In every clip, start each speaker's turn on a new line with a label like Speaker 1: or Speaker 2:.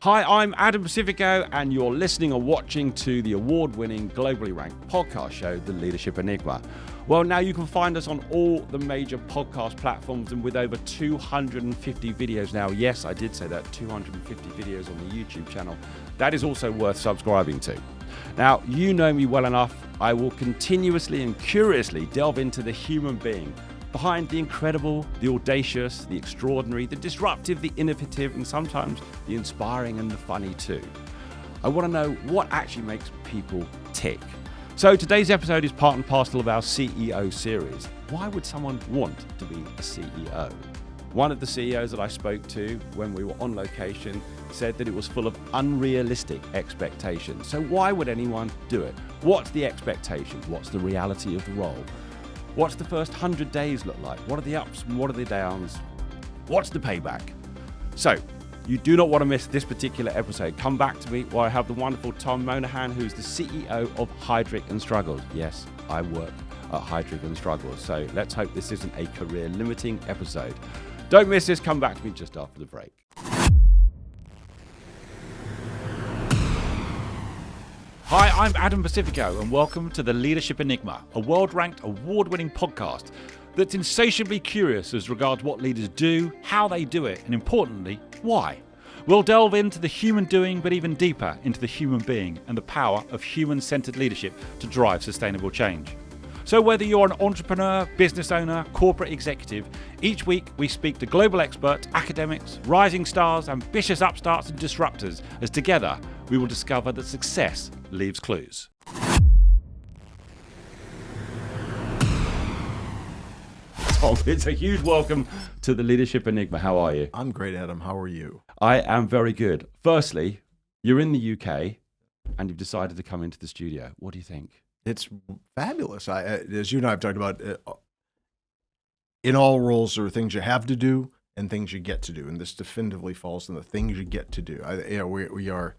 Speaker 1: Hi, I'm Adam Pacifico, and you're listening or watching to the award-winning, globally ranked podcast show, The Leadership Enigma. Well, now you can find us on all the major podcast platforms, and with over 250 videos now. Yes, I did say that, 250 videos on the YouTube channel. That is also worth subscribing to. Now, you know me well enough. I will continuously and curiously delve into the human being behind the incredible, the audacious, the extraordinary, the disruptive, the innovative, and sometimes the inspiring and the funny too. I want to know what actually makes people tick. So today's episode is part and parcel of our CEO series. Why would someone want to be a CEO? One of the CEOs that I spoke to when we were on location said that it was full of unrealistic expectations. So why would anyone do it? What's the expectations? What's the reality of the role? What's the first 100 days look like? What are the ups and what are the downs? What's the payback? So, you do not want to miss this particular episode. Come back to me where I have the wonderful Tom Monahan, who's the CEO of Heidrick Struggles. Yes, I work at Heidrick Struggles. So let's hope this isn't a career-limiting episode. Don't miss this. Come back to me just after the break. Hi, I'm Adam Pacifico, and welcome to The Leadership Enigma, a world-ranked, award-winning podcast that's insatiably curious as regards what leaders do, how they do it, and importantly, why. We'll delve into the human doing, but even deeper into the human being and the power of human-centered leadership to drive sustainable change. So whether you're an entrepreneur, business owner, corporate executive, each week we speak to global experts, academics, rising stars, ambitious upstarts and disruptors, as together we will discover that success leaves clues. Tom, it's a huge welcome to the Leadership Enigma. How are you?
Speaker 2: I'm great, Adam. How are you?
Speaker 1: I am very good. Firstly, you're in the UK and you've decided to come into the studio. What do you think?
Speaker 2: It's fabulous. As you and I have talked about, in all roles there are things you have to do and things you get to do, and this definitively falls in the things you get to do. We are,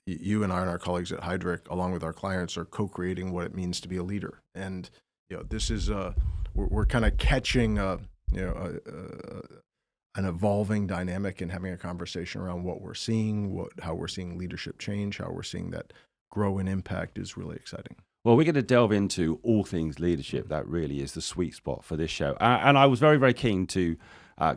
Speaker 2: you and I and our colleagues at Heidrick, along with our clients, are co-creating what it means to be a leader. And this is we're kind of catching an evolving dynamic and having a conversation around what we're seeing, how we're seeing leadership change, how we're seeing that grow and impact is really exciting.
Speaker 1: Well, we're going to delve into all things leadership. That really is the sweet spot for this show. And I was very, very keen to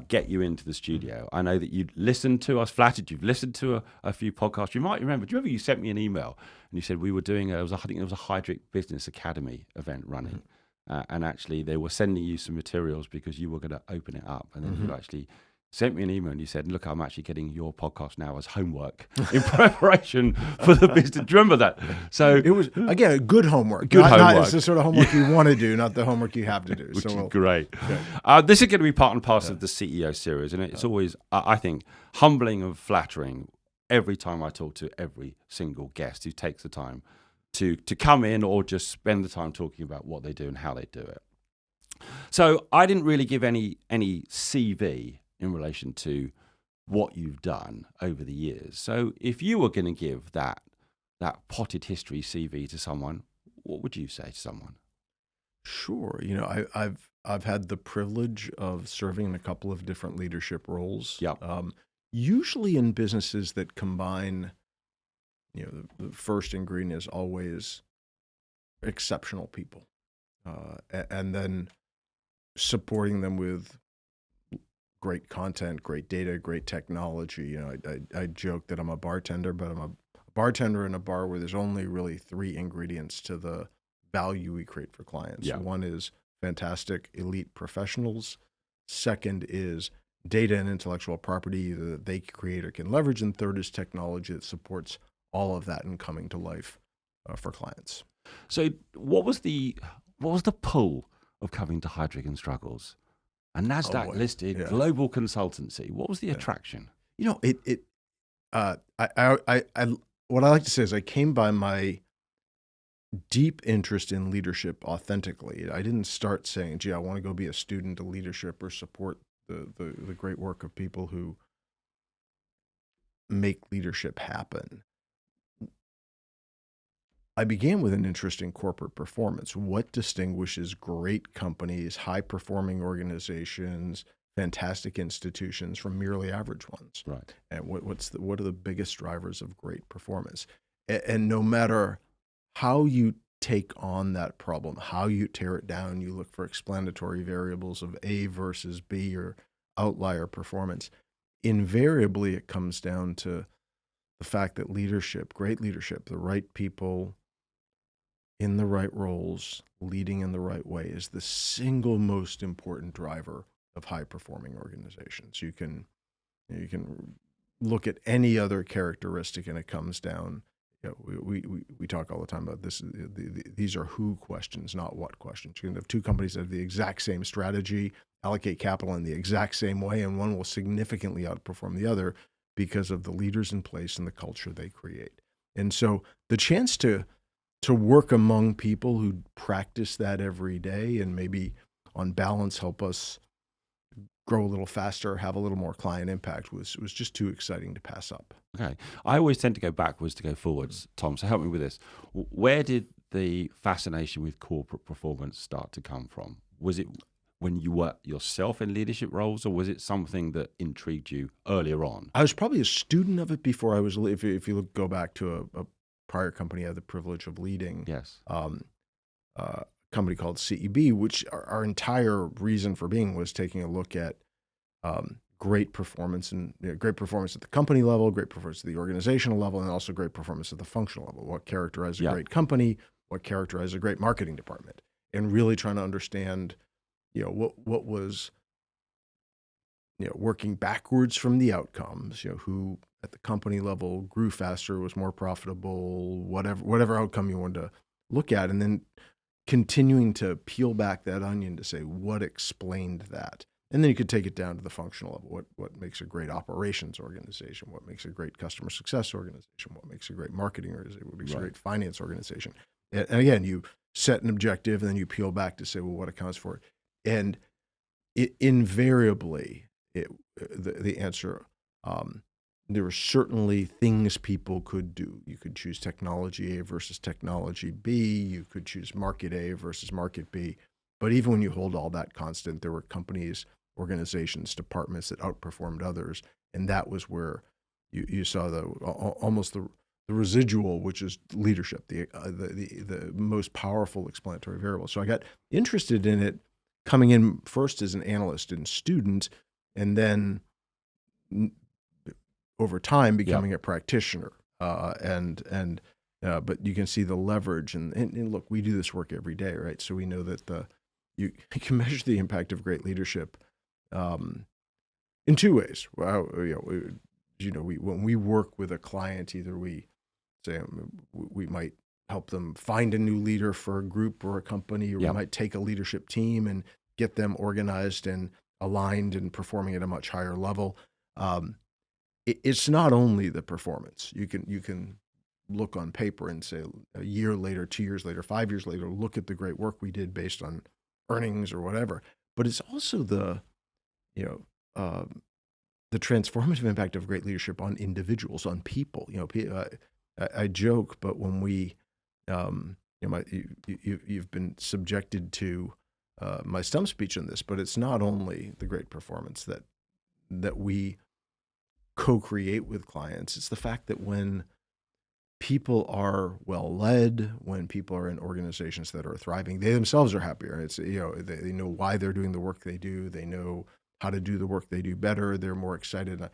Speaker 1: get you into the studio. I know that you'd listened to us, flattered you've listened to a few podcasts. You might remember, do you remember you sent me an email and you said we were doing, I think it was a Heidrick Business Academy event running. And actually they were sending you some materials because you were going to open it up. And then you actually sent me an email and you said, look, I'm actually getting your podcast now as homework in preparation for the business. Do you remember that? So
Speaker 2: it was, again, a good homework.
Speaker 1: Good homework.
Speaker 2: Not, it's the sort of homework you want to do, not the homework you have to do.
Speaker 1: Which is great. Okay. This is going to be part and parcel of the CEO series. And it's always, I think, humbling and flattering every time I talk to every single guest who takes the time to come in or just spend the time talking about what they do and how they do it. So I didn't really give any CV in relation to what you've done over the years. So if you were going to give that potted history CV to someone, what would you say to someone?
Speaker 2: Sure. I've had the privilege of serving in a couple of different leadership roles.
Speaker 1: Yep.
Speaker 2: Usually in businesses that combine, the first ingredient is always exceptional people, and then supporting them with great content, great data, great technology. I joke that I'm a bartender, but I'm a bartender in a bar where there's only really three ingredients to the value we create for clients.
Speaker 1: Yeah.
Speaker 2: One is fantastic elite professionals. Second is data and intellectual property that they create or can leverage. And third is technology that supports all of that and coming to life for clients.
Speaker 1: So what was the pull of coming to Heidrick Struggles? A NASDAQ listed global consultancy. What was the attraction?
Speaker 2: What I like to say is I came by my deep interest in leadership authentically. I didn't start saying, gee, I want to go be a student of leadership or support the great work of people who make leadership happen. I began with an interest in corporate performance. What distinguishes great companies, high-performing organizations, fantastic institutions from merely average ones.
Speaker 1: Right.
Speaker 2: And what are the biggest drivers of great performance? And no matter how you take on that problem, how you tear it down, you look for explanatory variables of A versus B or outlier performance. Invariably, it comes down to the fact that leadership, great leadership, the right people in the right roles, leading in the right way, is the single most important driver of high-performing organizations. You can look at any other characteristic, and it comes down. We talk all the time about this. These are who questions, not what questions. You can have two companies that have the exact same strategy, allocate capital in the exact same way, and one will significantly outperform the other because of the leaders in place and the culture they create. And so the chance to work among people who practice that every day and maybe on balance help us grow a little faster, have a little more client impact was just too exciting to pass up.
Speaker 1: Okay. I always tend to go backwards to go forwards, Tom. So help me with this. Where did the fascination with corporate performance start to come from? Was it when you were yourself in leadership roles, or was it something that intrigued you earlier on?
Speaker 2: I was probably a student of it before I was, if you go back to a prior company I had the privilege of leading.
Speaker 1: Yes.
Speaker 2: A company called CEB, which our entire reason for being was taking a look at great performance and great performance at the company level, great performance at the organizational level, and also great performance at the functional level. What characterizes a great company? What characterizes a great marketing department? And really trying to understand, what was, working backwards from the outcomes. Who at the company level grew faster, was more profitable, whatever outcome you wanted to look at, and then continuing to peel back that onion to say what explained that. And then you could take it down to the functional level. What makes a great operations organization? What makes a great customer success organization? What makes a great marketing organization? What makes a great finance organization? And again, you set an objective and then you peel back to say, well, what accounts for it? And invariably, the answer, there were certainly things people could do. You could choose technology A versus technology B. You could choose market A versus market B. But even when you hold all that constant, there were companies, organizations, departments that outperformed others. And that was where you saw almost the residual, which is leadership, the most powerful explanatory variable. So I got interested in it coming in first as an analyst and student, and then over time becoming a practitioner. But you can see the leverage, and look, we do this work every day, right? So we know that you can measure the impact of great leadership in two ways. Well, when we work with a client, either we say we might help them find a new leader for a group or a company, or we might take a leadership team and get them organized and aligned and performing at a much higher level. It's not only the performance. You can look on paper and say a year later, 2 years later, 5 years later, look at the great work we did based on earnings or whatever. But it's also the transformative impact of great leadership on individuals, on people. I joke, but when we, you've been subjected to my stump speech on this, but it's not only the great performance that we co-create with clients. It's the fact that when people are well led, when people are in organizations that are thriving, they themselves are happier. It's they know why they're doing the work they do. They know how to do the work they do better. They're more excited.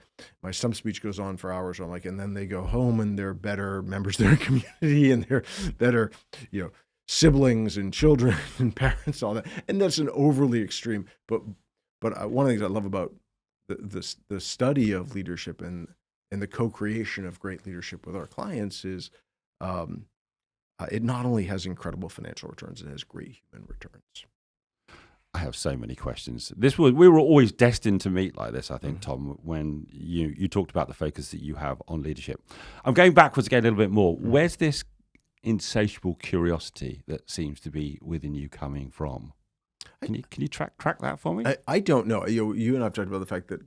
Speaker 2: My stump speech goes on for hours. I'm like, and then they go home and they're better members of their community, and they're better, siblings and children and parents, all that. And that's an overly extreme. But one of the things I love about the study of leadership and the co-creation of great leadership with our clients is it not only has incredible financial returns, it has great human returns.
Speaker 1: I have so many questions. We were always destined to meet like this, I think, Tom, when you talked about the focus that you have on leadership. I'm going backwards again a little bit more. Where's this insatiable curiosity that seems to be within you coming from? Can you track that for me?
Speaker 2: I don't know. You and I've talked about the fact that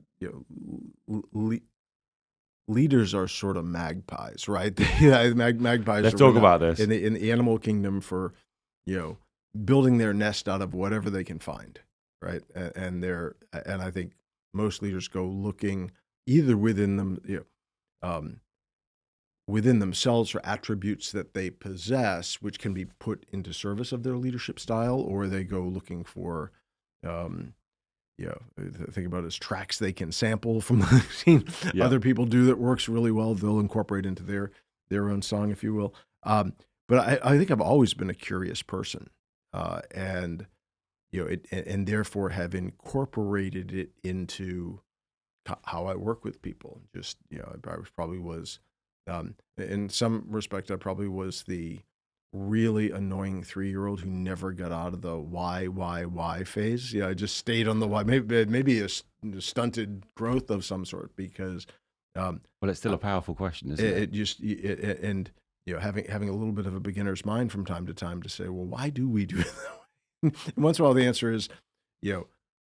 Speaker 2: leaders are sort of magpies, right? Magpies.
Speaker 1: Let's talk about this
Speaker 2: in the animal kingdom for building their nest out of whatever they can find, right? And I think most leaders go looking either within them, within themselves for attributes that they possess, which can be put into service of their leadership style, or they go looking for, think about it as tracks they can sample from the scene other people do that works really well. They'll incorporate into their own song, if you will. But I think I've always been a curious person, and and therefore have incorporated it into how I work with people. Just I probably was, in some respect, I probably was the really annoying 3-year-old who never got out of the why phase. I just stayed on the why. Maybe a stunted growth of some sort, because
Speaker 1: well, it's still a powerful question, isn't it?
Speaker 2: And having a little bit of a beginner's mind from time to time to say, well, why do we do it that way? And once in a while, the answer is,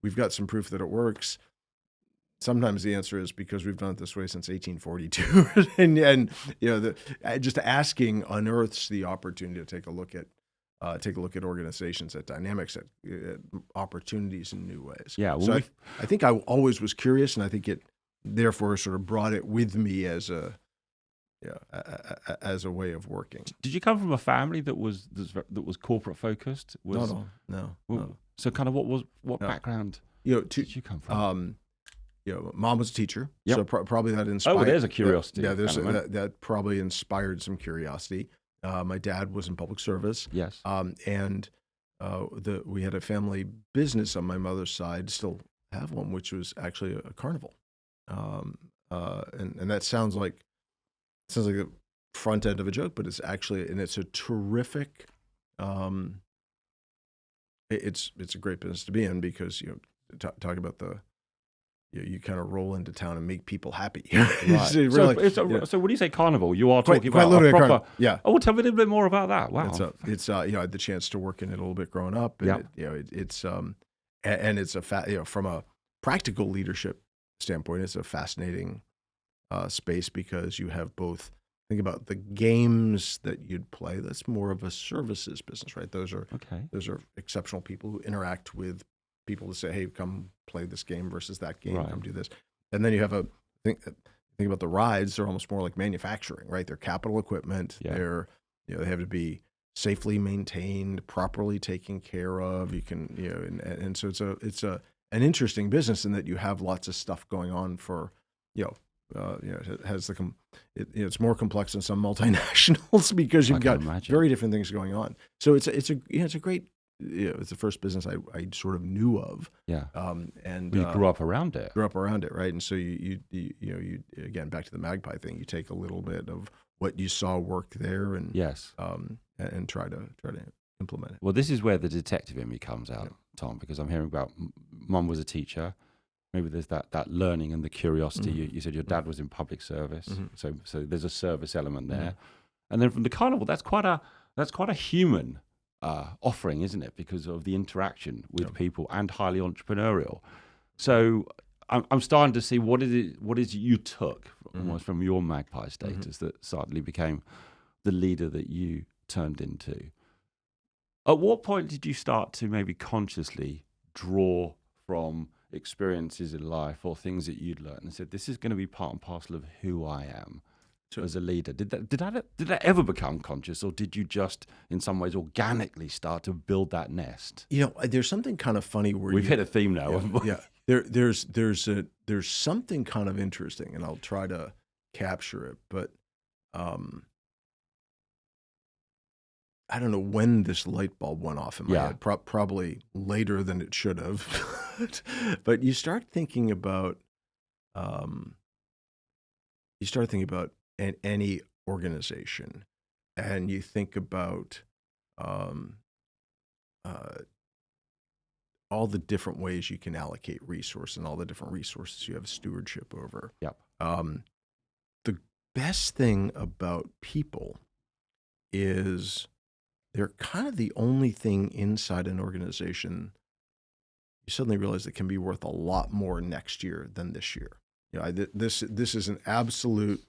Speaker 2: we've got some proof that it works. Sometimes the answer is because we've done it this way since 1842, and just asking unearths the opportunity to take a look at organizations, at dynamics, at opportunities in new ways.
Speaker 1: Yeah, well,
Speaker 2: so I think I always was curious, and I think it therefore sort of brought it with me as a way of working.
Speaker 1: Did you come from a family that was corporate focused?
Speaker 2: No.
Speaker 1: So kind of what background did you come from?
Speaker 2: Mom was a teacher,
Speaker 1: Yep.
Speaker 2: so probably that inspired.
Speaker 1: Oh, there's a curiosity.
Speaker 2: That probably inspired some curiosity. My dad was in public service.
Speaker 1: Yes.
Speaker 2: And we had a family business on my mother's side, still have one, which was actually a carnival. And that sounds like the front end of a joke, but it's actually, and it's a terrific. It's a great business to be in, because talk about you kind of roll into town and make people happy.
Speaker 1: Right. So when you say carnival, you are talking
Speaker 2: quite
Speaker 1: about a proper.
Speaker 2: Carnival. Yeah.
Speaker 1: Oh, well, tell me a little bit more about that. Wow.
Speaker 2: It's I had the chance to work in it a little bit growing up, and it's from a practical leadership standpoint, it's a fascinating space, because you have both. Think about the games that you'd play. That's more of a services business, right? Those are exceptional people who interact with people to say, hey, come play this game versus that game, come do this. And then you have think about the rides. They're almost more like manufacturing, right? They're capital equipment.
Speaker 1: Yeah.
Speaker 2: They have to be safely maintained, properly taken care of. You can, and so it's an interesting business in that you have lots of stuff going on for, it has it's more complex than some multinationals, because you've got very different things going on. So it's a great. It's the first business I sort of knew of.
Speaker 1: Yeah.
Speaker 2: And
Speaker 1: you grew up around it.
Speaker 2: Right? And so you again, back to the Magpie thing. You take a little bit of what you saw work there, and and try to implement it.
Speaker 1: Well, this is where the detective in me comes out, Tom, because I'm hearing about Mum was a teacher. Maybe there's that learning and the curiosity.
Speaker 2: Mm-hmm.
Speaker 1: You said your dad was in public service,
Speaker 2: Mm-hmm.
Speaker 1: so there's a service element there,
Speaker 2: Mm-hmm.
Speaker 1: and then from the carnival, that's quite a human offering, isn't it? Because of the interaction with people, and highly entrepreneurial. So I'm starting to see what is you took almost from your Magpie status that suddenly became the leader that you turned into. At what point did you start to maybe consciously draw from experiences in life or things that you'd learned and said, this is going to be part and parcel of who I am as a leader? Did that ever become conscious, or did you just in some ways organically start to build that nest?
Speaker 2: There's something kind of funny where
Speaker 1: we've hit a theme now. Haven't we?
Speaker 2: There's something kind of interesting, and I'll try to capture it, but I don't know when this light bulb went off in my head. Probably later than it should have. But you start thinking about any organization, and you think about all the different ways you can allocate resource and all the different resources you have stewardship over.
Speaker 1: Yep.
Speaker 2: The best thing about people is they're kind of the only thing inside an organization you suddenly realize that can be worth a lot more next year than this year. This is an absolute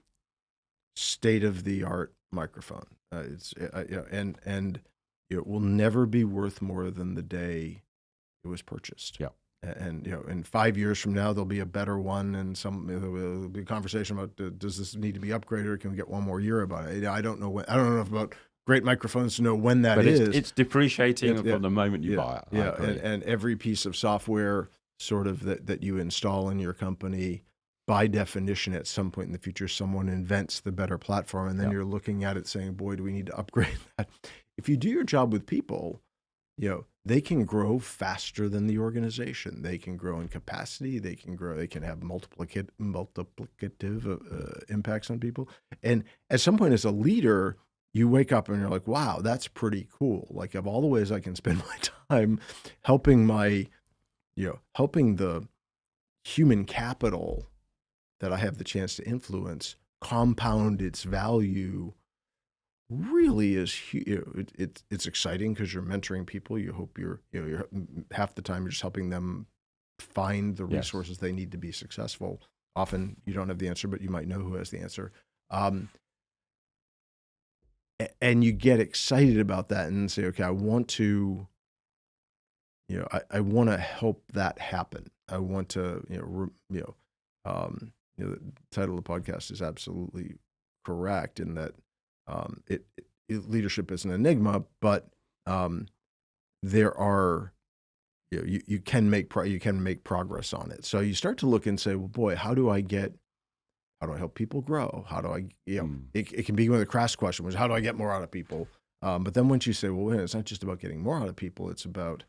Speaker 2: state-of-the-art microphone. And it will never be worth more than the day it was purchased.
Speaker 1: Yeah.
Speaker 2: And in 5 years from now, there'll be a better one, and there'll be a conversation about does this need to be upgraded, or can we get one more year about it? I don't know when. I don't know enough about great microphones to know when that
Speaker 1: but
Speaker 2: is.
Speaker 1: It's depreciating from the moment you buy it.
Speaker 2: Yeah, and every piece of software sort of that you install in your company, by definition, at some point in the future, someone invents the better platform, and then you're looking at it saying, boy, do we need to upgrade that? If you do your job with people, they can grow faster than the organization. They can grow in capacity. They can grow. They can have multiplicative impacts on people. And at some point, as a leader, you wake up and you're like, wow, that's pretty cool. Like, of all the ways I can spend my time helping helping the human capital that I have the chance to influence compound its value, really is it's exciting because you're mentoring people. You hope you're half the time you're just helping them find the resources they need to be successful. Often you don't have the answer, but you might know who has the answer. And you get excited about that and say, okay, I want to, I want to help that happen. I want to, the title of the podcast is absolutely correct in that leadership is an enigma, but there are, you can make progress on it. So you start to look and say, well, boy, how do I help people grow? How do I, it can be one of the crass questions, which is how do I get more out of people? But then once you say, well, wait, it's not just about getting more out of people, it's about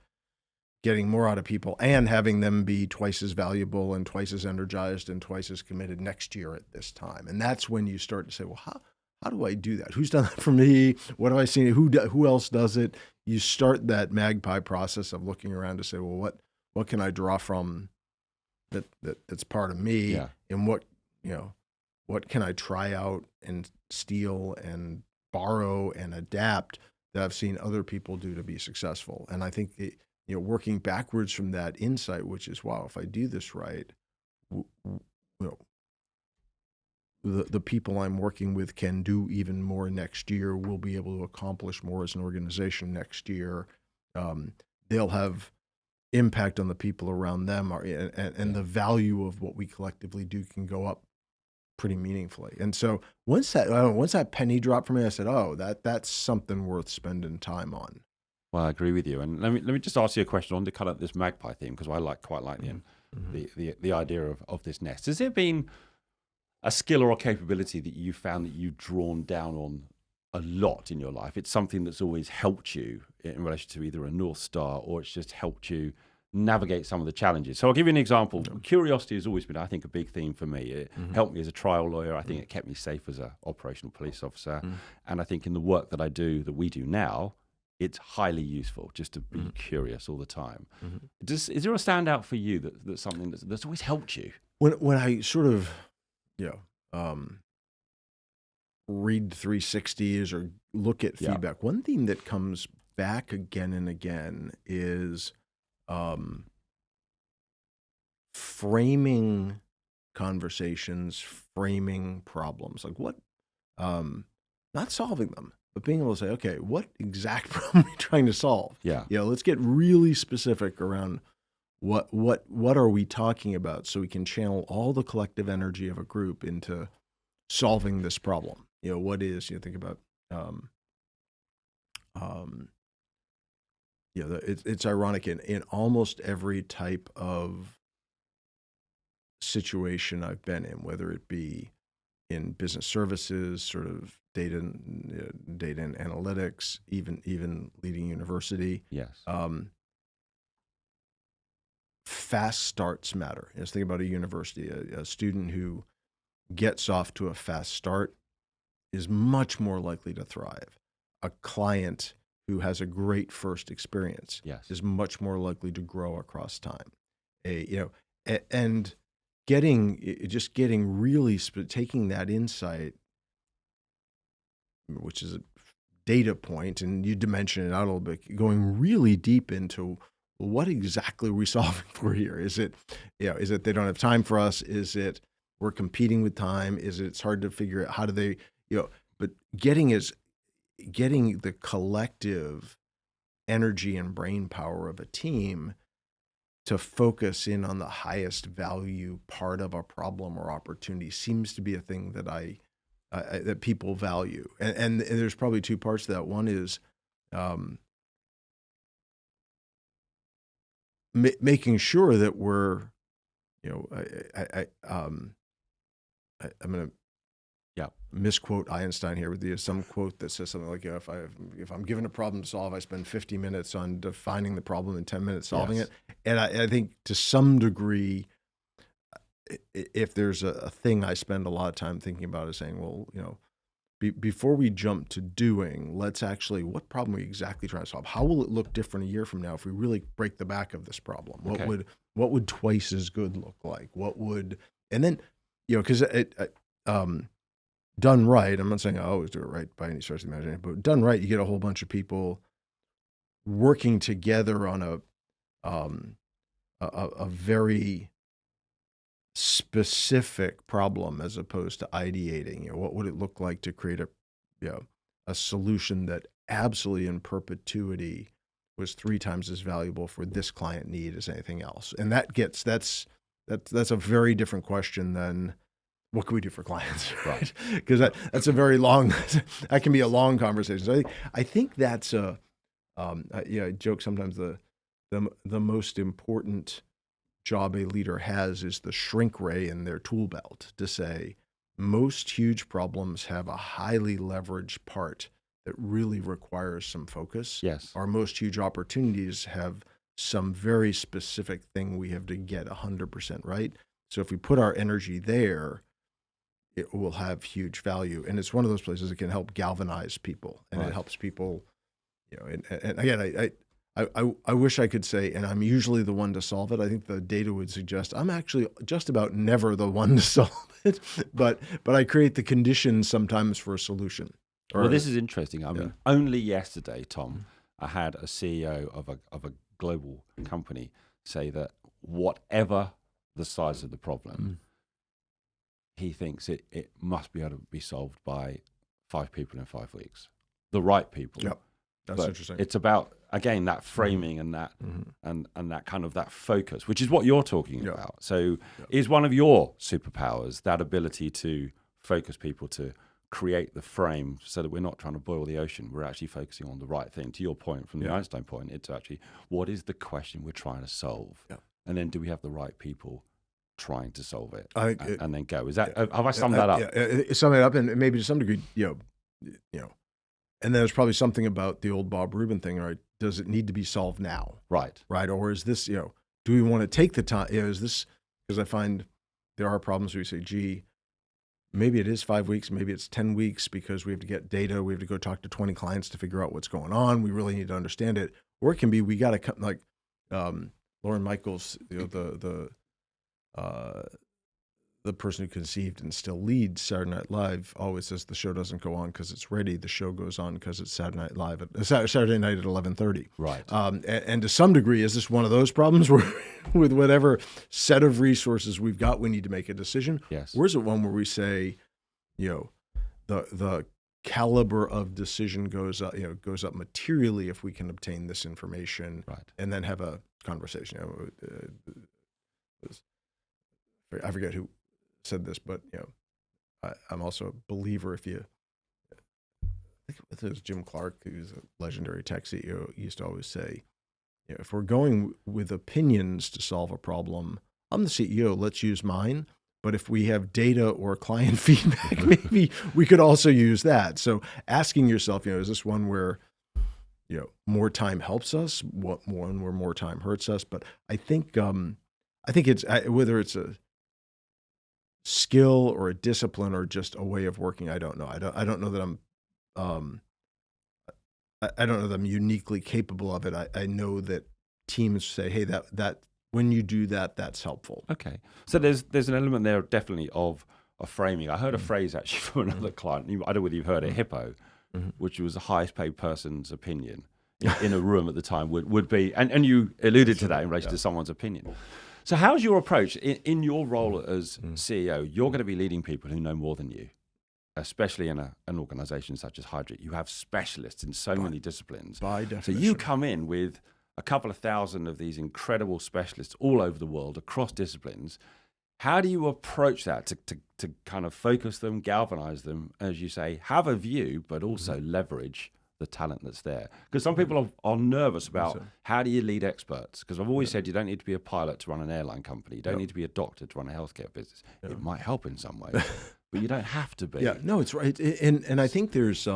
Speaker 2: getting more out of people and having them be twice as valuable and twice as energized and twice as committed next year at this time. And that's when you start to say, well, how do I do that? Who's done that for me? What have I seen? Who else does it? You start that Magpie process of looking around to say, well, what can I draw from that's part of me?
Speaker 1: Yeah.
Speaker 2: And what can I try out and steal and borrow and adapt that I've seen other people do to be successful? And I think working backwards from that insight, which is, wow, if I do this right, the people I'm working with can do even more next year. We'll be able to accomplish more as an organization next year. They'll have impact on the people around them, and the value of what we collectively do can go up pretty meaningfully. And so once that penny dropped for me, I said, oh, that's something worth spending time on.
Speaker 1: Well, I agree with you. And let me just ask you a question on the kind of this Magpie theme, because I quite like the idea of this nest. Has there been a skill or a capability that you found that you've drawn down on a lot in your life? It's something that's always helped you in relation to either a North Star, or it's just helped you navigate some of the challenges. So I'll give you an example. Curiosity has always been, I think, a big theme for me. It helped me as a trial lawyer. I think it kept me safe as an operational police officer. And I think in the work that we do now, it's highly useful just to be curious all the time. Is there a standout for you that's something that's always helped you?
Speaker 2: When I sort of, read 360s or look at feedback, one theme that comes back again and again is framing conversations, framing problems. Like what, not solving them, but being able to say, okay, what exact problem are we trying to solve?
Speaker 1: Yeah.
Speaker 2: Let's get really specific around what are we talking about, so we can channel all the collective energy of a group into solving this problem. What is, think about, it's ironic in almost every type of situation I've been in, whether it be in business services, sort of data and analytics, even leading university.
Speaker 1: Yes.
Speaker 2: Fast starts matter. Let's think about a university. A student who gets off to a fast start is much more likely to thrive. A client who has a great first experience is much more likely to grow across time. And getting really taking that insight, which is a data point, and you dimension it out a little bit, going really deep into what exactly are we solving for here? Is it they don't have time for us? Is it we're competing with time? Is it it's hard to figure out how do they, but getting the collective energy and brain power of a team to focus in on the highest value part of a problem or opportunity seems to be a thing that that people value. And there's probably two parts to that. One is making sure that we're, I'm going to misquote Einstein here, but there's some quote that says something like, if I'm given a problem to solve, I spend 50 minutes on defining the problem and 10 minutes solving it. And I think to some degree, if there's a thing I spend a lot of time thinking about is saying, well, before we jump to doing, let's actually, what problem are we exactly trying to solve? How will it look different a year from now if we really break the back of this problem? What would twice as good look like? And then, because done right, I'm not saying I always do it right by any stretch of the imagination, but done right, you get a whole bunch of people working together on a very specific problem as opposed to ideating. What would it look like to create a solution that absolutely in perpetuity was 3 times as valuable for this client need as anything else? And that's a very different question than what can we do for clients, right? Because that's a very long, that can be a long conversation. So I think that's I joke sometimes the most important job a leader has is the shrink ray in their tool belt, to say most huge problems have a highly leveraged part that really requires some focus.
Speaker 1: Yes.
Speaker 2: Our most huge opportunities have some very specific thing we have to get 100% right. So if we put our energy there, it will have huge value. And it's one of those places that can help galvanize people, and it helps people, and again, I wish I could say, and I'm usually the one to solve it. I think the data would suggest I'm actually just about never the one to solve it, but I create the conditions sometimes for a solution.
Speaker 1: Well, this is interesting. I mean, only yesterday, Tom, I had a CEO of a global company say that whatever the size of the problem, he thinks it must be able to be solved by 5 people in 5 weeks. The right people.
Speaker 2: Yep. That's interesting.
Speaker 1: It's about, again, that framing and that and that kind of that focus, which is what you're talking about. So is one of your superpowers that ability to focus people, to create the frame so that we're not trying to boil the ocean. We're actually focusing on the right thing. To your point, from the Einstein point, it's actually, what is the question we're trying to solve? Yeah. And then do we have the right people trying to solve it? And then go. Is that, have I summed that up?
Speaker 2: Yeah, sum it up, and maybe to some degree, and there's probably something about the old Bob Rubin thing, right? Does it need to be solved now?
Speaker 1: Right.
Speaker 2: Or is this, do we want to take the time? Is this, because I find there are problems where you say, gee, maybe it is 5 weeks, maybe it's 10 weeks because we have to get data. We have to go talk to 20 clients to figure out what's going on. We really need to understand it. Or it can be, we got to come, like Lauren Michaels, the person who conceived and still leads Saturday Night Live, always says the show doesn't go on because it's ready. The show goes on because it's Saturday Night Live Saturday night at 11:30.
Speaker 1: Right.
Speaker 2: And to some degree, is this one of those problems where, with whatever set of resources we've got, we need to make a decision?
Speaker 1: Yes.
Speaker 2: Or is it one where we say, the caliber of decision goes up materially if we can obtain this information,
Speaker 1: right,
Speaker 2: and then have a conversation. I forget who said this, but I'm also a believer. I think it was Jim Clark, who's a legendary tech CEO, used to always say, if we're going with opinions to solve a problem, I'm the CEO, let's use mine. But if we have data or client feedback, maybe we could also use that. So asking yourself, is this one where more time helps us? What one where more time hurts us? But I think it's whether it's a skill or a discipline or just a way of working, I don't know. I don't know that I don't know that I'm uniquely capable of it. I know that teams say, hey, that when you do that, that's helpful.
Speaker 1: Okay. So there's an element there definitely of framing. I heard a phrase actually from another client. I don't know whether you've heard it, HIPPO, which was the highest paid person's opinion in a room at the time would be, and you alluded to that in relation to someone's opinion. So how's your approach in your role as CEO? You're going to be leading people who know more than you, especially in an organization such as Heidrick. You have specialists in so many disciplines.
Speaker 2: By definition.
Speaker 1: So you come in with a couple of thousand of these incredible specialists all over the world across disciplines. How do you approach that to kind of focus them, galvanize them, as you say, have a view, but also leverage the talent that's there? Because some people are nervous about how do you lead experts? Because I've always said you don't need to be a pilot to run an airline company. You don't need to be a doctor to run a healthcare business. It might help in some way, but you don't have to be.
Speaker 2: Yeah, no, it's right. And I think there's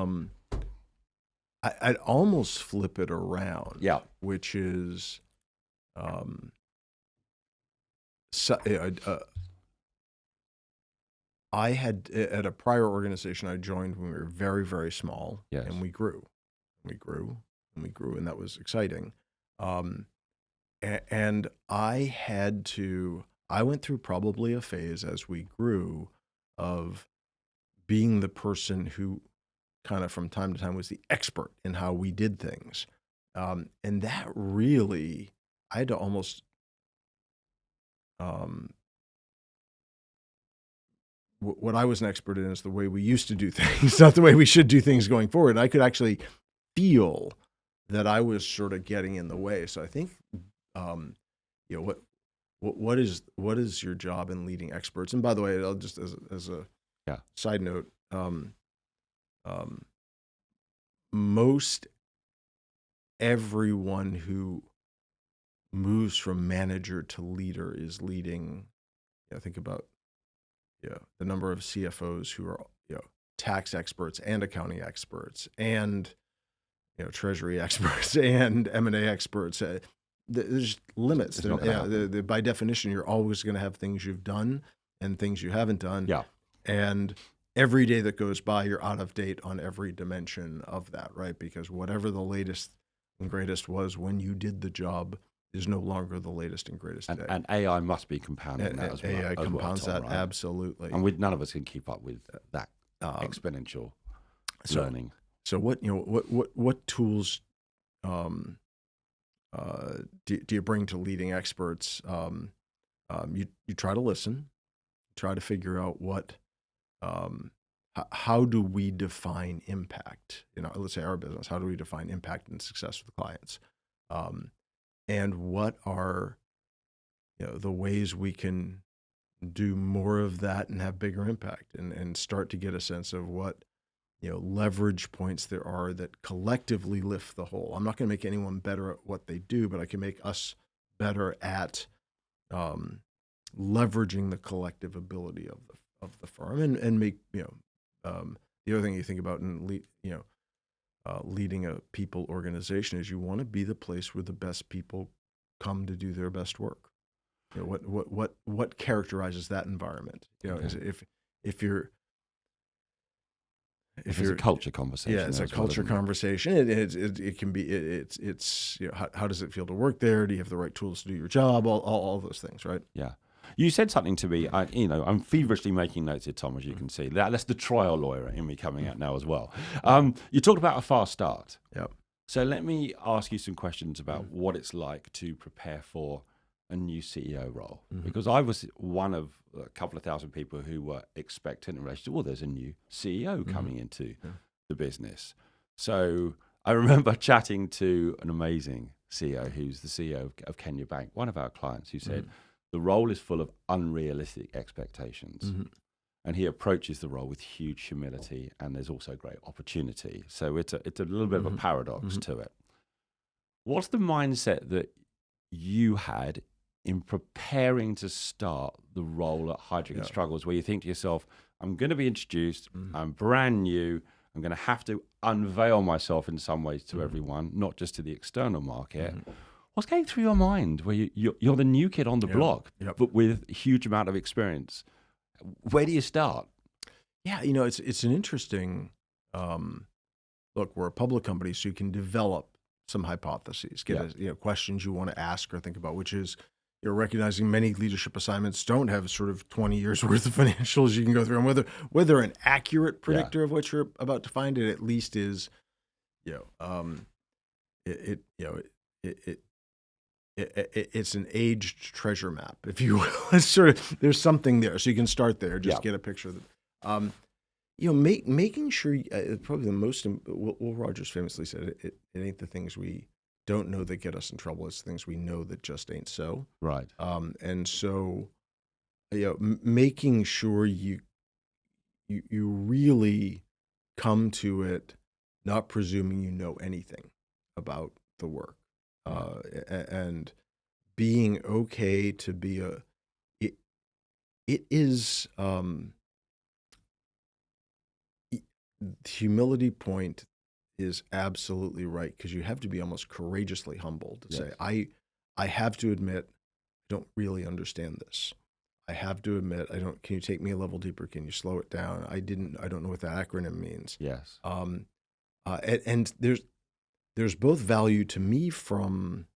Speaker 2: I'd almost flip it around.
Speaker 1: Yeah.
Speaker 2: Which is I had, at a prior organization I joined when we were very, very small,
Speaker 1: Yes.
Speaker 2: and we grew, and that was exciting. And I went through probably a phase as we grew of being the person who kind of from time to time was the expert in how we did things. And that really, I had to almost, what I was an expert in is the way we used to do things, not the way we should do things going forward. And I could actually feel that I was sort of getting in the way. So I think, what is your job in leading experts? And by the way, I'll just as a side note, most everyone who moves from manager to leader is leading. Think about the number of CFOs who are tax experts and accounting experts and treasury experts and M&A experts. There's limits. By definition, you're always going to have things you've done and things you haven't done.
Speaker 1: Yeah.
Speaker 2: And every day that goes by, you're out of date on every dimension of that, right? Because whatever the latest and greatest was when you did the job is no longer the latest and greatest today.
Speaker 1: And AI must be compounding that as well.
Speaker 2: AI compounds
Speaker 1: Tom,
Speaker 2: that,
Speaker 1: right?
Speaker 2: absolutely.
Speaker 1: And none of us can keep up with that exponential learning.
Speaker 2: So what tools do you bring to leading experts? You try to listen, try to figure out how do we define impact? Let's say our business. How do we define impact and success with clients? And what are the ways we can do more of that and have bigger impact, and start to get a sense of what leverage points there are that collectively lift the whole. I'm not going to make anyone better at what they do, but I can make us better at leveraging the collective ability of the firm, and make the other thing you think about in leading a people organization is you want to be the place where the best people come to do their best work. What characterizes that environment? If
Speaker 1: it's a culture conversation.
Speaker 2: Yeah, it's a culture conversation. It can be. It's how does it feel to work there? Do you have the right tools to do your job? All those things, right?
Speaker 1: Yeah. You said something to me. I'm feverishly making notes here, Tom, as you can see. That's the trial lawyer in me coming out now as well. You talked about a fast start.
Speaker 2: Yep.
Speaker 1: So let me ask you some questions about what it's like to prepare for a new CEO role, because I was one of a couple of thousand people who were expectant in relation to, there's a new CEO coming into the business. So I remember chatting to an amazing CEO who's the CEO of Kenya Bank, one of our clients, who said the role is full of unrealistic expectations. And he approaches the role with huge humility, and there's also great opportunity. So it's a little bit of a paradox to it. What's the mindset that you had in preparing to start the role at Heidrick Struggles, where you think to yourself, I'm going to be introduced, I'm brand new, I'm going to have to unveil myself in some ways to everyone, not just to the external market. What's going through your mind where you're the new kid on the block, but with a huge amount of experience? Where do you start?
Speaker 2: Yeah, it's an interesting look. We're a public company, so you can develop some hypotheses, get questions you want to ask or think about, which is you're recognizing many leadership assignments don't have sort of 20 years worth of financials you can go through, and whether an accurate predictor of what you're about to find, it at least is, it's an aged treasure map, if you will. It's sort of, there's something there, so you can start there, just get a picture of it. Making sure, probably the most, Will Rogers famously said, it ain't the things we don't know that get us in trouble. It's things we know that just ain't so.
Speaker 1: Right.
Speaker 2: And so, making sure you really come to it, not presuming you know anything about the work, and being okay to be it is humility point is absolutely right, because you have to be almost courageously humble to say, I have to admit, I don't really understand this. I have to admit, I don't. Can you take me a level deeper? Can you slow it down? I don't know what that acronym means.
Speaker 1: Yes.
Speaker 2: And there's both value to me from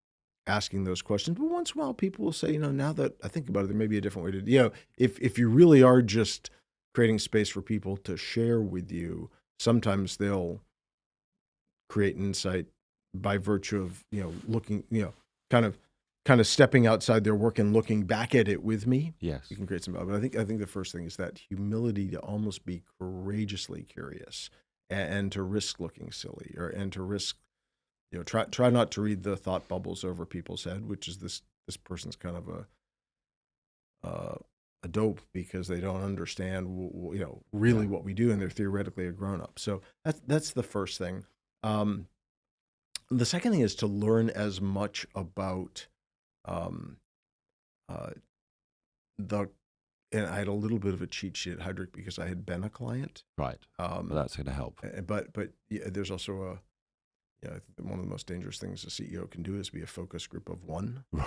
Speaker 2: asking those questions, but once in a while people will say, now that I think about it, there may be a different way to, if you really are just creating space for people to share with you, sometimes they'll create insight by virtue of, looking, kind of stepping outside their work and looking back at it with me.
Speaker 1: Yes.
Speaker 2: You can create some, but I think the first thing is that humility to almost be courageously curious and to risk looking silly, and to risk, try not to read the thought bubbles over people's head, which is this person's kind of a dope because they don't understand, really what we do, and they're theoretically a grown up. So that's the first thing. The second thing is to learn as much about and I had a little bit of a cheat sheet at Heidrick because I had been a client.
Speaker 1: Right. Well, that's going to help.
Speaker 2: But there's also I think one of the most dangerous things a CEO can do is be a focus group of one.
Speaker 1: Right.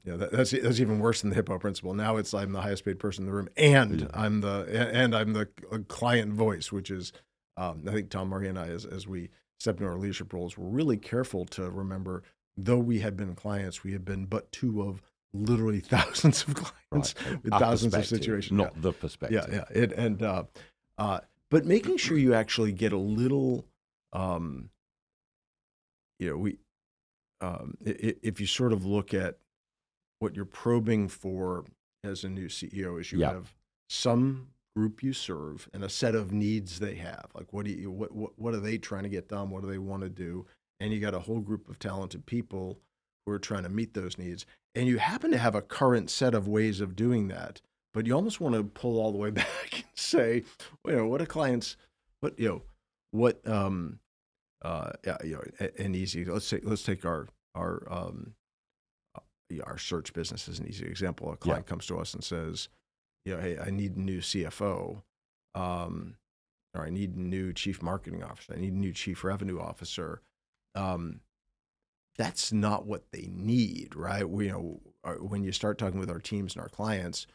Speaker 2: That's even worse than the Hippo principle. Now I'm the highest paid person in the room, and I'm the client voice, which is I think Tom Murray and I, as we stepped into our leadership roles, were really careful to remember, though we had been clients, we had been but two of literally thousands of clients with thousands of situations.
Speaker 1: Not the perspective.
Speaker 2: But making sure you actually get a little, if you sort of look at what you're probing for as a new CEO, is you have some group you serve and a set of needs they have. Like, what are they trying to get done? What do they want to do? And you got a whole group of talented people who are trying to meet those needs. And you happen to have a current set of ways of doing that, but you almost want to pull all the way back and say, what are clients, and easy. Let's take our search business as an easy example. A client comes to us and says, hey, I need a new CFO, or I need a new chief marketing officer. I need a new chief revenue officer. That's not what they need, right? When you start talking with our teams and our clients,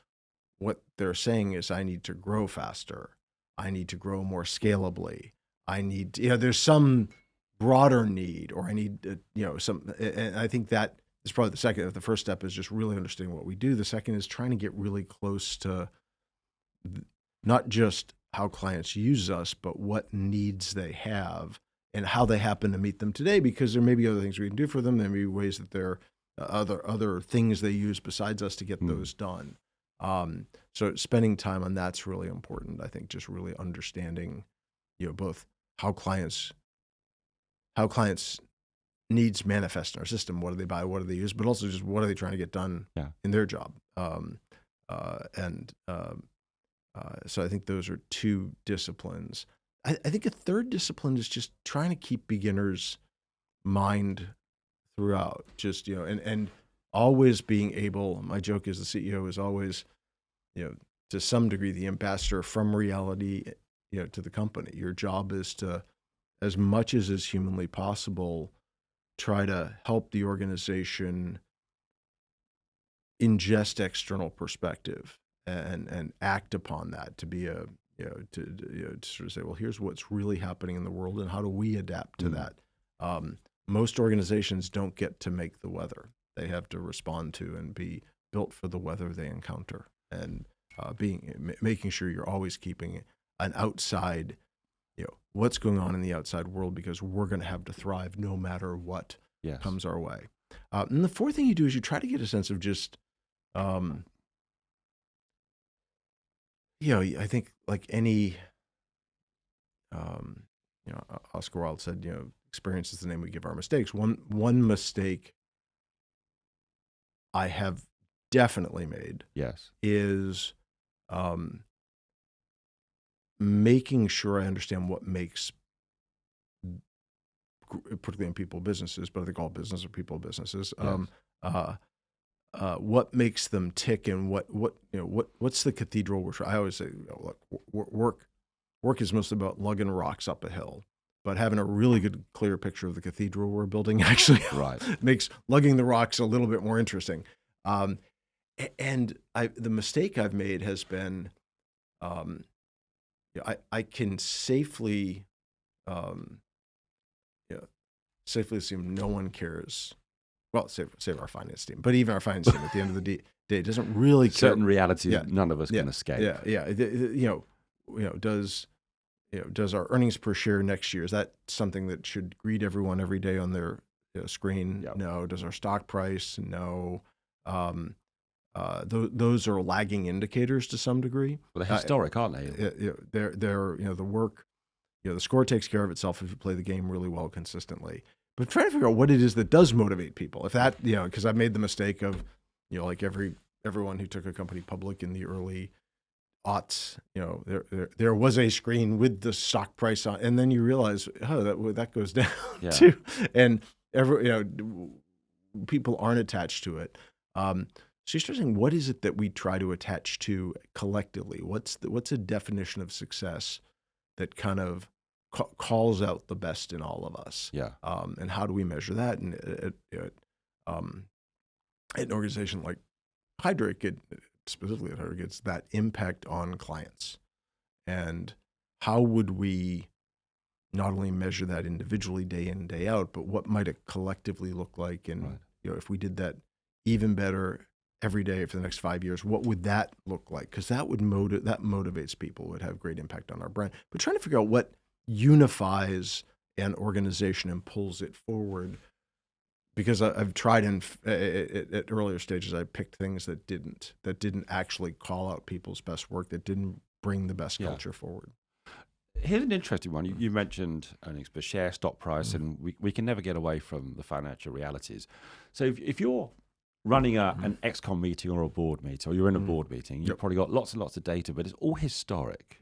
Speaker 2: what they're saying is, I need to grow faster. I need to grow more scalably. I need, there's some broader need, or I need, some, and I think that is probably the second. The first step is just really understanding what we do. The second is trying to get really close to not just how clients use us, but what needs they have and how they happen to meet them today, because there may be other things we can do for them. There may be ways that there are other things they use besides us to get those done. So spending time on that's really important. I think just really understanding, both how clients needs manifest in our system. What do they buy? What do they use? But also just what are they trying to get done in their job? So I think those are two disciplines. I think a third discipline is just trying to keep beginners' mind throughout. Just, and always being able, my joke is the CEO is always, to some degree, the ambassador from reality, to the company. Your job is to, as much as is humanly possible, try to help the organization ingest external perspective and act upon that, to be to sort of say, well, here's what's really happening in the world, and how do we adapt to that? Most organizations don't get to make the weather. They have to respond to and be built for the weather they encounter, and making sure you're always keeping an outside, what's going on in the outside world, because we're going to have to thrive no matter what comes our way. And the fourth thing you do is you try to get a sense of just, I think like any, Oscar Wilde said, experience is the name we give our mistakes. One mistake I have definitely made
Speaker 1: Yes.
Speaker 2: is making sure I understand what makes, particularly in people businesses, but I think all business are people businesses.
Speaker 1: Yes.
Speaker 2: What makes them tick, and what's the cathedral? Which I always say, look, work is mostly about lugging rocks up a hill, but having a really good, clear picture of the cathedral we're building actually makes lugging the rocks a little bit more interesting. And the mistake I've made has been, I can safely assume no one cares. Well, save our finance team, but even our finance team at the end of the day doesn't really care.
Speaker 1: Certain realities none of us can escape.
Speaker 2: Does our earnings per share next year, is that something that should greet everyone every day on their screen?
Speaker 1: Yep.
Speaker 2: No. Does our stock price? No. Those are lagging indicators to some degree.
Speaker 1: Well, they're historic, aren't they?
Speaker 2: They're the work. The score takes care of itself if you play the game really well consistently. But trying to figure out what it is that does motivate people. If that, because I've made the mistake of, like everyone who took a company public in the early aughts, there was a screen with the stock price on, and then you realize, that goes down too, and people aren't attached to it. So you start saying, what is it that we try to attach to collectively? What's a definition of success that kind of calls out the best in all of us? And how do we measure that? And at an organization like Heidrick, specifically at Heidrick, it's that impact on clients. And how would we not only measure that individually day in, day out, but what might it collectively look like? And if we did that even better every day for the next 5 years, what would that look like? Because that would that motivates people, would have great impact on our brand. But trying to figure out what unifies an organization and pulls it forward, because I've tried at earlier stages, I picked things that didn't actually call out people's best work, that didn't bring the best culture forward.
Speaker 1: Here's an interesting one. You mentioned earnings per share, stock price, and we can never get away from the financial realities. So if you're running an XCOM meeting or a board meeting, or you're in a board meeting, you've probably got lots and lots of data, but it's all historic.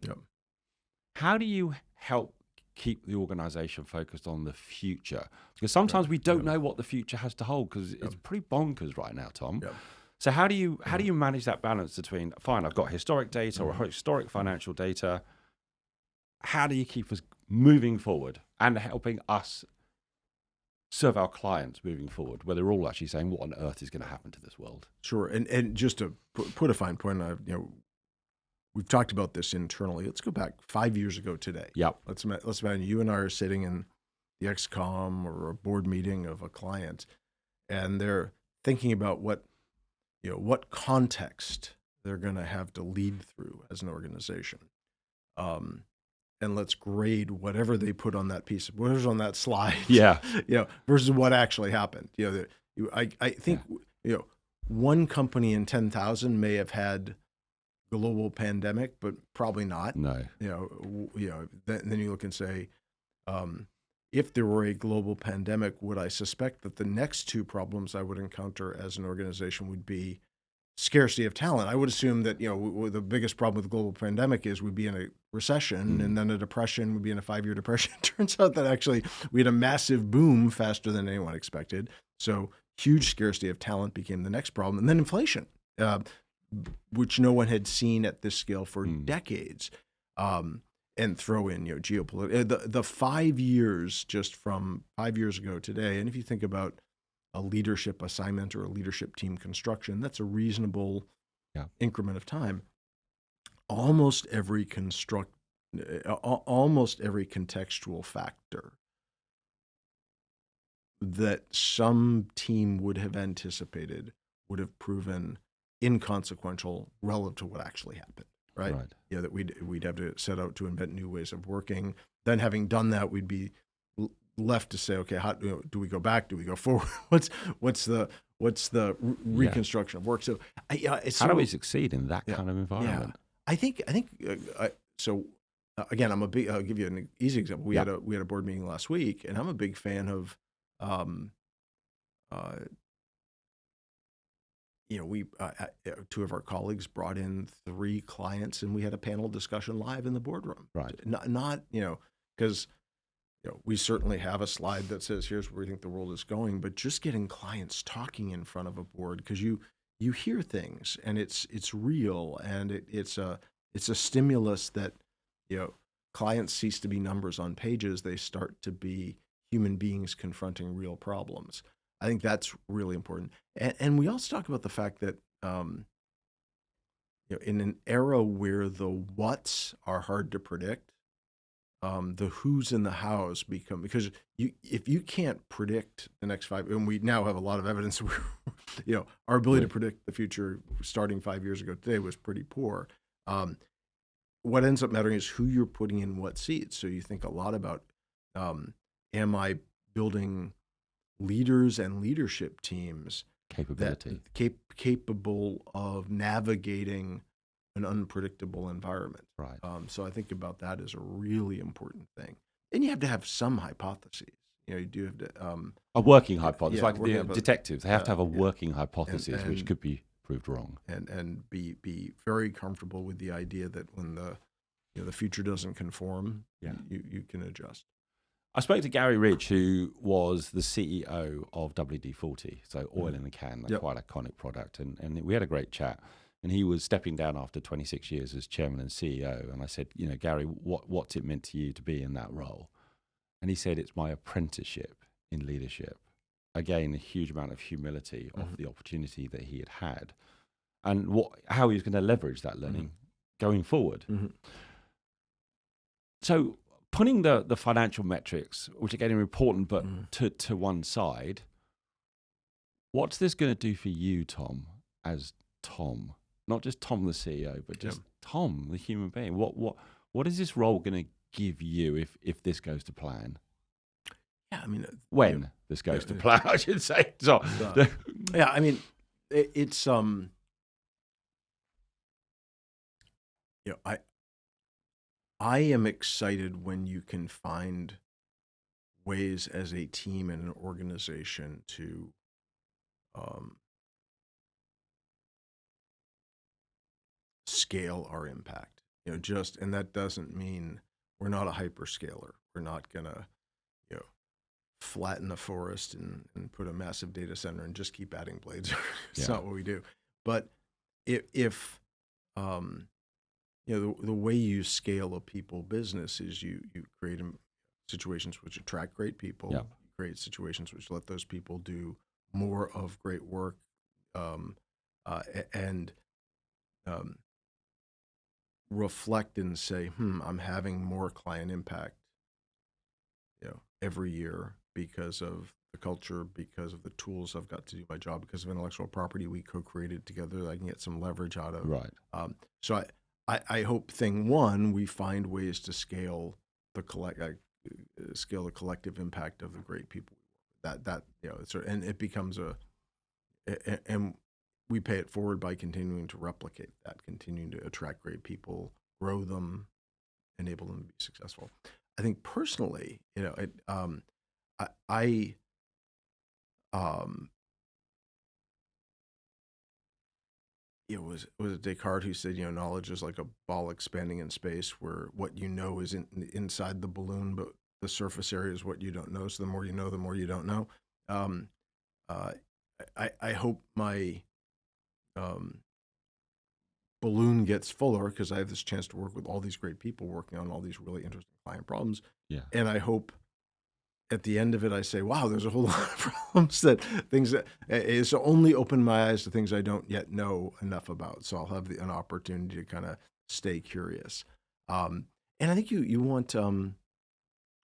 Speaker 1: How do you help keep the organization focused on the future? Because sometimes we don't know what the future has to hold, because it's pretty bonkers right now, Tom. So how do you manage that balance between, fine, I've got historic data or historic financial data. How do you keep us moving forward and helping us serve our clients moving forward, where they're all actually saying, what on earth is going to happen to this world?
Speaker 2: Sure. And just to put a fine point, we've talked about this internally. Let's go back 5 years ago today. Let's imagine you and I are sitting in the XCOM or a board meeting of a client, and they're thinking about what context they're going to have to lead through as an organization. And let's grade whatever they put on that piece, whatever's on that slide. Versus what actually happened. I think one company in 10,000 may have had global pandemic, but probably not.
Speaker 1: No.
Speaker 2: Then you look and say, if there were a global pandemic, would I suspect that the next two problems I would encounter as an organization would be scarcity of talent? I would assume that the biggest problem with the global pandemic is we'd be in a recession, and then a depression, would be in a 5-year depression. Turns out that actually we had a massive boom faster than anyone expected. So huge scarcity of talent became the next problem, and then inflation, which no one had seen at this scale for decades. And throw in geopolitical, the 5 years just from 5 years ago today. And if you think about a leadership assignment or a leadership team construction, that's a reasonable increment of time. Almost every contextual factor that some team would have anticipated would have proven inconsequential relative to what actually happened. Right. That we'd have to set out to invent new ways of working. Then, having done that, we'd be left to say, okay, how do we go back? Do we go forward? What's the reconstruction of work? So,
Speaker 1: how do we succeed in that kind of environment?
Speaker 2: I think so. again, I'll give you an easy example. We
Speaker 1: Yeah.
Speaker 2: had a board meeting last week, and I'm a big fan of, um, uh, we two of our colleagues brought in 3 clients, and we had a panel discussion live in the boardroom.
Speaker 1: Right.
Speaker 2: Not because we certainly have a slide that says here's where we think the world is going, but just getting clients talking in front of a board, because you hear things and it's real, and it's a stimulus that clients cease to be numbers on pages. They start to be human beings confronting real problems. I think that's really important. And we also talk about the fact that in an era where the whats are hard to predict, the who's and the how's become, because if you can't predict the next 5, and we now have a lot of evidence, our ability to predict the future starting 5 years ago today was pretty poor. What ends up mattering is who you're putting in what seats. So you think a lot about, am I building leaders and leadership teams
Speaker 1: Capability.
Speaker 2: that capable of navigating an unpredictable environment.
Speaker 1: Right.
Speaker 2: So I think about that as a really important thing. And you have to have some hypotheses. You do have to
Speaker 1: a working hypothesis,
Speaker 2: yeah,
Speaker 1: like the detectives. They have to have a working hypothesis,
Speaker 2: and
Speaker 1: which could be proved wrong.
Speaker 2: And be very comfortable with the idea that when the future doesn't conform, you can adjust.
Speaker 1: I spoke to Gary Ridge, who was the CEO of WD-40, so oil in a can, quite iconic product, and we had a great chat. And he was stepping down after 26 years as chairman and CEO. And I said, Gary, what's it meant to you to be in that role? And he said, it's my apprenticeship in leadership. Again, a huge amount of humility of the opportunity that he had and how he was going to leverage that learning going forward. So putting the financial metrics, which are getting important, but to one side, what's this going to do for you, Tom, as Tom? Not just Tom, the CEO, but just Tom, the human being. What is this role going to give you if this goes to plan?
Speaker 2: Yeah, I mean,
Speaker 1: when this goes to plan, I should say. So,
Speaker 2: yeah, I mean, it's I am excited when you can find ways as a team and an organization to scale our impact. And that doesn't mean we're not a hyperscaler. We're not gonna, flatten a forest and put a massive data center and just keep adding blades. It's not what we do. But if the way you scale a people business is you create situations which attract great people, you create situations which let those people do more of great work, and reflect and say, I'm having more client impact, every year because of the culture, because of the tools I've got to do my job, because of intellectual property we co-created together that I can get some leverage out of.
Speaker 1: Right.
Speaker 2: So I hope thing one, we find ways to scale the collective impact of the great people. That and it becomes and we pay it forward by continuing to replicate that, continuing to attract great people, grow them, enable them to be successful. I think personally, was it Descartes who said, knowledge is like a ball expanding in space, where what you know is inside the balloon, but the surface area is what you don't know. So the more you know, the more you don't know. I hope my balloon gets fuller because I have this chance to work with all these great people working on all these really interesting client problems. Yeah. And I hope at the end of it, I say, wow, there's a whole lot of problems it's only opened my eyes to things I don't yet know enough about. So I'll have an opportunity to kind of stay curious. And I think you want, I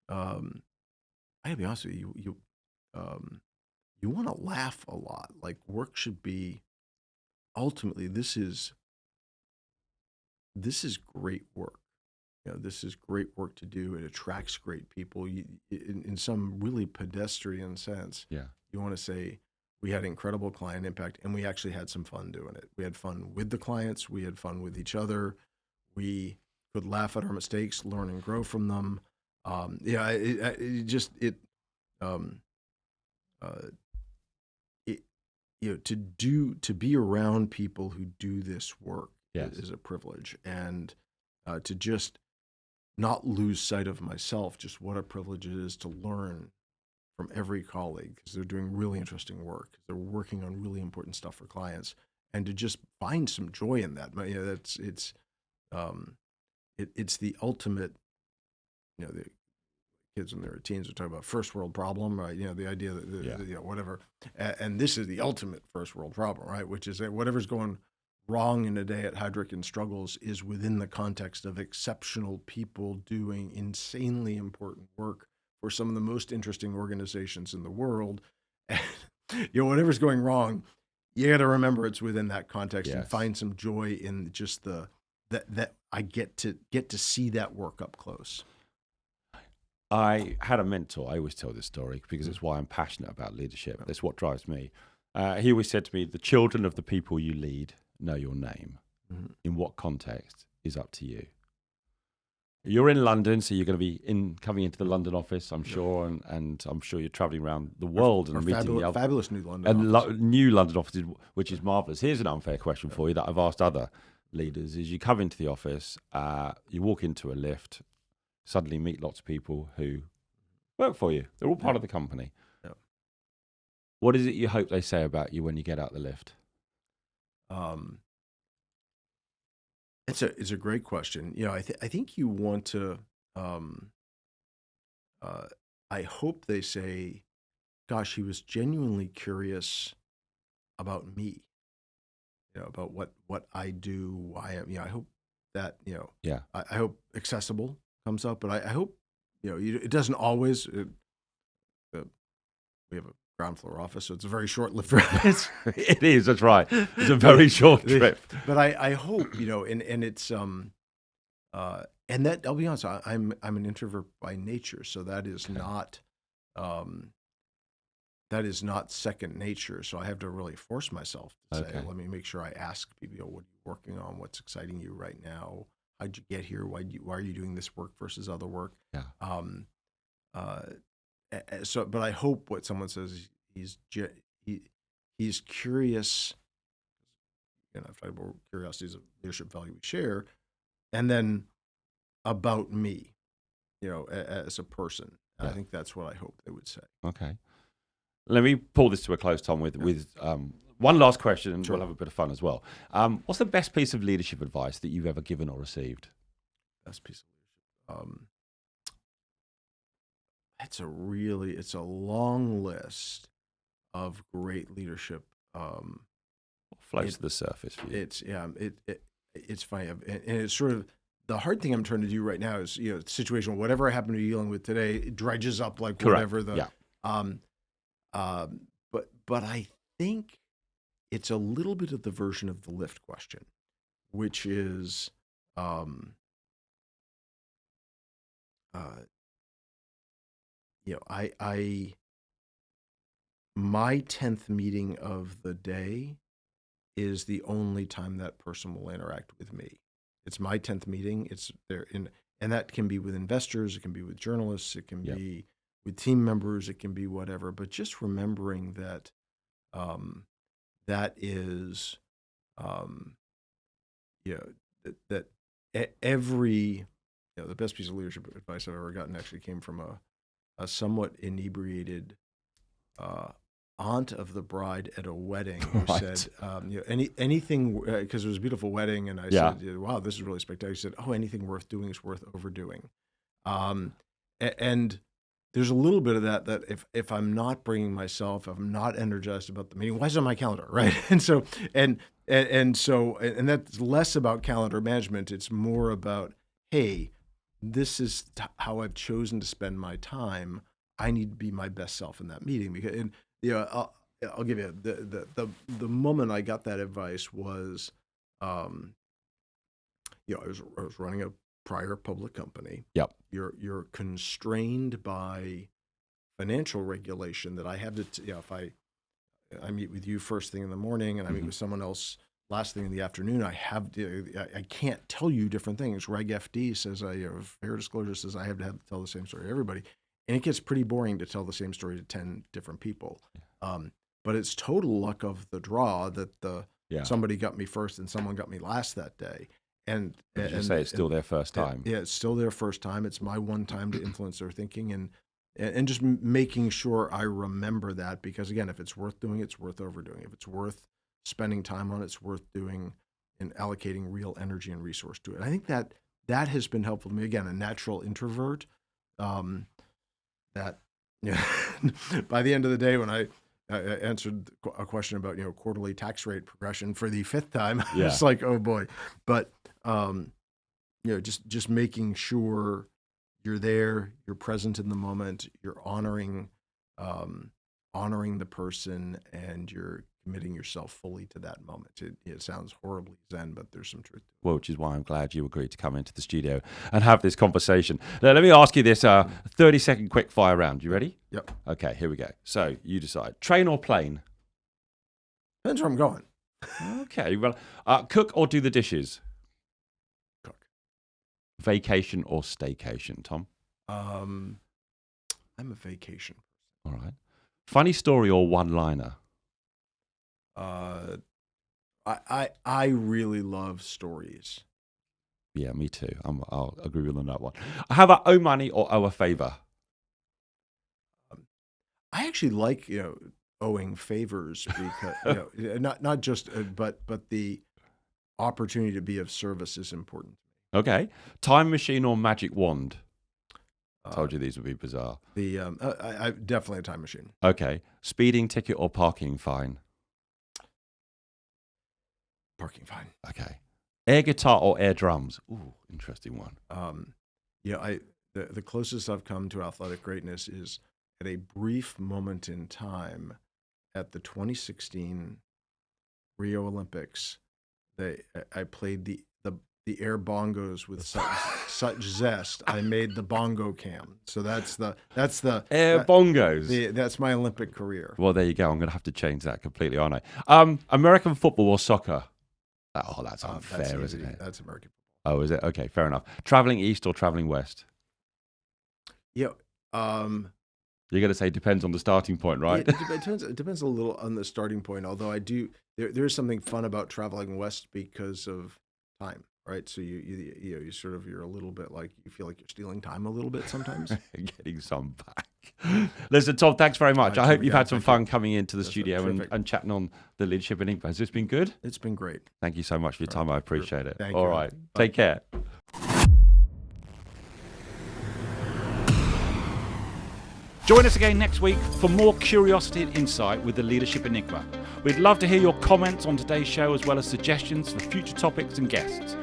Speaker 2: gotta be honest with you, you want to laugh a lot. Like, work should be, ultimately, this is great work. This is great work to do. It attracts great people. In some really pedestrian sense, you want to say, we had incredible client impact, and we actually had some fun doing it. We had fun with the clients. We had fun with each other. We could laugh at our mistakes, learn and grow from them. To be around people who do this work
Speaker 1: Yes.
Speaker 2: is a privilege, and to just not lose sight of myself, just what a privilege it is to learn from every colleague, because they're doing really interesting work. They're working on really important stuff for clients, and to just find some joy in that. It's the ultimate. The kids when they're teens are talking about first world problem, right? The idea that whatever, and this is the ultimate first world problem, right? Which is that whatever's going wrong in a day at Heidrick and Struggles is within the context of exceptional people doing insanely important work for some of the most interesting organizations in the world. And, whatever's going wrong, you got to remember it's within that context and find some joy in just that I get to see that work up close.
Speaker 1: I had a mentor. I always tell this story because it's why I'm passionate about leadership. That's what drives me. He always said to me, the children of the people you lead know your name. Mm-hmm. In what context is up to you. You're in London, so you're going to be coming into the London office, I'm sure, and I'm sure you're traveling around the world and meeting the
Speaker 2: fabulous new London office.
Speaker 1: New London offices, which is marvelous. Here's an unfair question for you that I've asked other leaders: is you come into the office, you walk into a lift, suddenly meet lots of people who work for you. They're all part of the company.
Speaker 2: Yeah.
Speaker 1: What is it you hope they say about you when you get out the lift?
Speaker 2: It's a great question. I think you want to. I hope they say, "Gosh, he was genuinely curious about me. About what I do, why I'm." I hope that
Speaker 1: Yeah.
Speaker 2: I hope accessible comes up, but I hope it doesn't always. We have a ground floor office, so it's a very short-lived ride.
Speaker 1: It is. That's right. It's a very short trip.
Speaker 2: But I hope and it's and that, I'll be honest, I'm an introvert by nature, so that is not second nature. So I have to really force myself to say, let me make sure I ask people, what are you working on? What's exciting you right now? How'd you get here? Why are you doing this work versus other work?
Speaker 1: Yeah.
Speaker 2: But I hope what someone says, he's curious. I've talked about curiosity is a leadership value we share, and then about me, as a person. Yeah. I think that's what I hope they would say.
Speaker 1: Okay. Let me pull this to a close, Tom, with one last question, and we'll have a bit of fun as well. What's the best piece of leadership advice that you've ever given or received?
Speaker 2: Best piece of leadership. It's a long list of great leadership.
Speaker 1: What floats to the surface for you?
Speaker 2: It's funny, and it's sort of the hard thing I'm trying to do right now is situational. Whatever I happen to be dealing with today, it dredges up like
Speaker 1: Correct.
Speaker 2: Whatever the. Yeah. But I think it's a little bit of the version of the lift question, which is. My 10th meeting of the day is the only time that person will interact with me. It's my 10th meeting. It's there and that can be with investors, it can be with journalists, it can be with team members, it can be whatever. But just remembering that that is that every the best piece of leadership advice I've ever gotten actually came from a somewhat inebriated aunt of the bride at a wedding who said, anything, because it was a beautiful wedding, and I said, wow, this is really spectacular. She said, anything worth doing is worth overdoing. And there's a little bit of that if I'm not bringing myself, if I'm not energized about the meeting, why is it on my calendar, right? And so that's less about calendar management. It's more about, hey, this is how I've chosen to spend my time. I need to be my best self in that meeting. Because, I'll give you the moment I got that advice was, I was running a prior public company.
Speaker 1: Yep.
Speaker 2: You're constrained by financial regulation that I have to. If I meet with you first thing in the morning, and I meet with someone else, last thing in the afternoon, I can't tell you different things. Reg FD says fair disclosure says I have to tell the same story to everybody, and it gets pretty boring to tell the same story to 10 different people. But it's total luck of the draw that somebody got me first and someone got me last that day. And
Speaker 1: say it's still their first time.
Speaker 2: Yeah, it's still their first time. It's my one time to influence their thinking, and just making sure I remember that, because again, if it's worth doing, it's worth overdoing. If it's worth spending time on, it's worth doing and allocating real energy and resource to it. I think that has been helpful to me. Again, a natural introvert. That by the end of the day, when I answered a question about quarterly tax rate progression for the 5th time, it's like, oh boy. But just making sure you're there, you're present in the moment, you're honoring the person, and you're committing yourself fully to that moment. It sounds horribly Zen, but there's some truth to it.
Speaker 1: Well, which is why I'm glad you agreed to come into the studio and have this conversation. Now, let me ask you this 30-second quick fire round. You ready?
Speaker 2: Yep.
Speaker 1: Okay, here we go. So you decide. Train or plane?
Speaker 2: Depends where I'm going.
Speaker 1: Okay, well, cook or do the dishes?
Speaker 2: Cook.
Speaker 1: Vacation or staycation, Tom?
Speaker 2: I'm a vacation person.
Speaker 1: All right. Funny story or one-liner?
Speaker 2: I really love stories.
Speaker 1: Yeah, me too. I'll agree with you on that one. How about owe money or owe a favor?
Speaker 2: I actually like owing favors, because not just but the opportunity to be of service is important.
Speaker 1: Okay. Time machine or magic wand? I told you these would be bizarre.
Speaker 2: I definitely a time machine.
Speaker 1: Okay. Speeding ticket or parking fine?
Speaker 2: Parking fine.
Speaker 1: Okay. Air guitar or air drums? Ooh, interesting one.
Speaker 2: The closest I've come to athletic greatness is at a brief moment in time at the 2016 Rio Olympics. I played the air bongos with such zest. I made the bongo cam. So that's the
Speaker 1: air bongos.
Speaker 2: That's my Olympic career.
Speaker 1: Well, there you go. I'm going to have to change that completely, aren't I? American football or soccer? Oh, that's unfair, isn't it?
Speaker 2: That's American
Speaker 1: football. Oh, is it? Okay, fair enough. Traveling east or traveling west?
Speaker 2: Yeah.
Speaker 1: You're going to say depends on the starting point, right?
Speaker 2: It depends a little on the starting point. Although there's something fun about traveling west because of time, right? So you're a little bit like, you feel like you're stealing time a little bit sometimes.
Speaker 1: Getting some back. Listen, Tom, thanks very much. I hope you've had some fun coming into the studio and chatting on the leadership in Inc. Has this been good?
Speaker 2: It's been great.
Speaker 1: Thank you so much for your time. I appreciate it.
Speaker 2: Thank
Speaker 1: you. All right. Take care. Join us again next week for more curiosity and insight with the Leadership Enigma. We'd love to hear your comments on today's show, as well as suggestions for future topics and guests.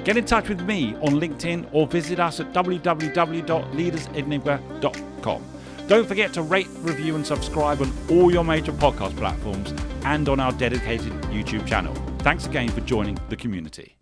Speaker 1: Get in touch with me on LinkedIn or visit us at www.leadersenigma.com. Don't forget to rate, review and subscribe on all your major podcast platforms and on our dedicated YouTube channel. Thanks again for joining the community.